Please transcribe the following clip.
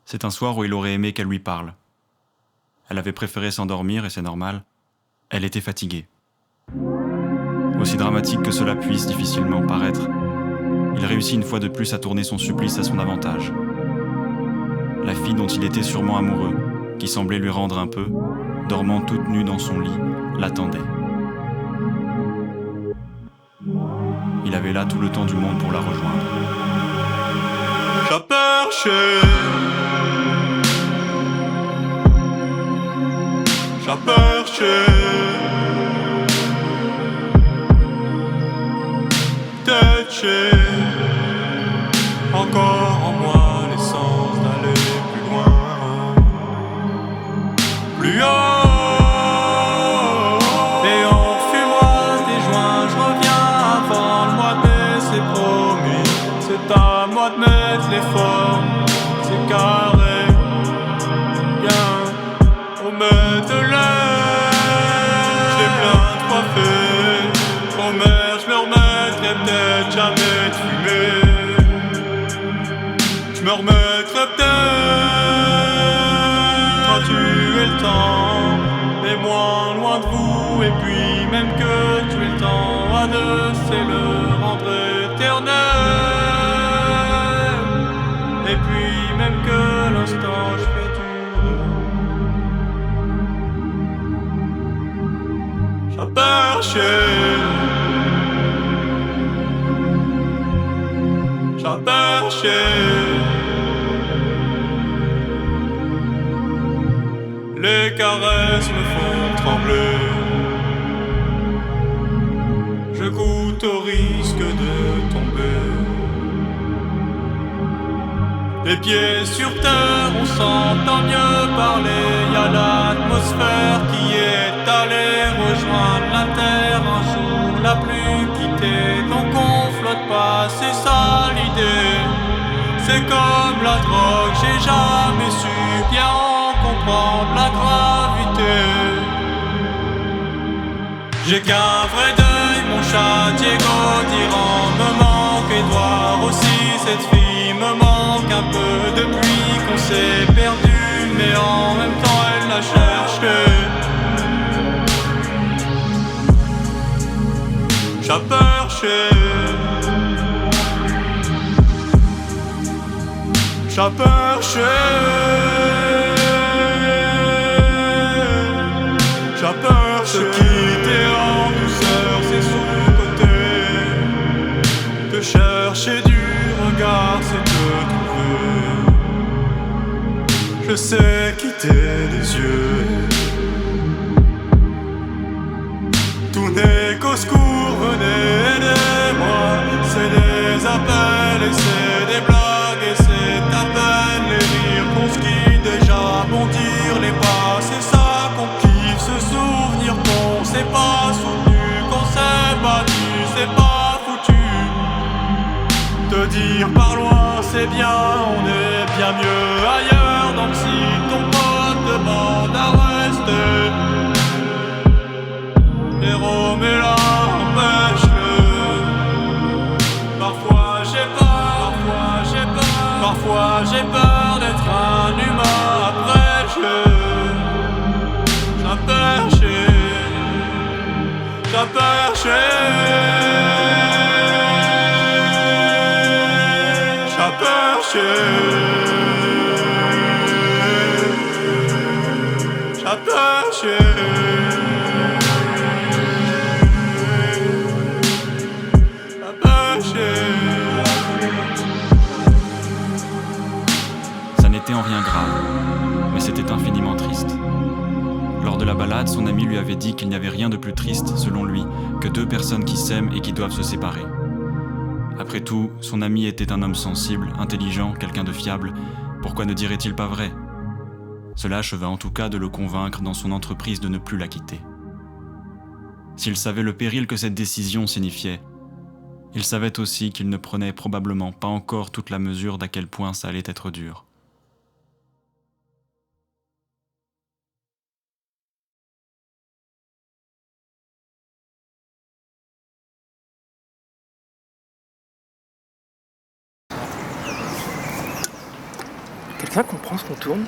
C'est un soir où il aurait aimé qu'elle lui parle. Elle avait préféré s'endormir et c'est normal. Elle était fatiguée. Aussi dramatique que cela puisse difficilement paraître, il réussit une fois de plus à tourner son supplice à son avantage. La fille dont il était sûrement amoureux, qui semblait lui rendre un peu, dormant toute nue dans son lit, l'attendait. Il avait là tout le temps du monde pour la rejoindre. J'ai perché, j'ai perché, têché, encore en moi l'essence d'aller plus loin, plus haut. Et on fumera des joints, je reviens avant le mois de mai, c'est promis. C'est à moi de mettre les formes, c'est carré, bien, on met de l'air. J'ai plein de fois fait, promets, je me remettrai peut-être jamais de fumer. Je me remettrai peut-être à tuer le temps, mais moins loin de vous. Et puis même que tuer le temps à deux, c'est le rendre éternel. Et puis même que l'instant je fais tout. J'ai perché, j'ai perché. Les caresses me font trembler. Je goûte au risque de tomber. Les pieds sur terre, on s'entend mieux parler. Y'a l'atmosphère qui est allée rejoindre la terre. Un jour l'a plus quitté, donc on flotte pas, c'est ça l'idée. C'est comme la drogue, j'ai jamais su bien en comprendre la gravité. J'ai qu'un vrai deuil, mon chat Diego d'Iran me manque. Edouard aussi, cette fille me manque un peu depuis qu'on s'est perdu. Mais en même temps elle l'a cherché. J'ai perché, j'ai perché, j'ai perché. Se quitter en douceur, c'est sous-côté. Te chercher du regard, c'est te trouver. Je sais quitter des yeux. Tout n'est qu'au secours, venez aidez-moi. C'est des appels et c'est des blagues et c'est à peine les rires qu'on se quitte déjà. Bondir les pas, c'est ça qu'on kiffe. Se souvenir qu'on s'est pas soutenu, qu'on s'est battu, c'est pas foutu. Te dire par loin c'est bien, on est bien mieux ailleurs. Donc si ton pote demande à rester, héros mais là empêche-le. Parfois j'ai peur, parfois j'ai peur d'être un humain. Après j'ai perché, j'ai perché, j'ai perché, j'ai perché. Ça n'était en rien grave, mais c'était infiniment triste. Lors de la balade, son ami lui avait dit qu'il n'y avait rien de plus triste, selon lui, que deux personnes qui s'aiment et qui doivent se séparer. Après tout, son ami était un homme sensible, intelligent, quelqu'un de fiable. Pourquoi ne dirait-il pas vrai ? Cela acheva en tout cas de le convaincre dans son entreprise de ne plus la quitter. S'il savait le péril que cette décision signifiait, il savait aussi qu'il ne prenait probablement pas encore toute la mesure d'à quel point ça allait être dur. Quelqu'un comprend ce qu'on tourne?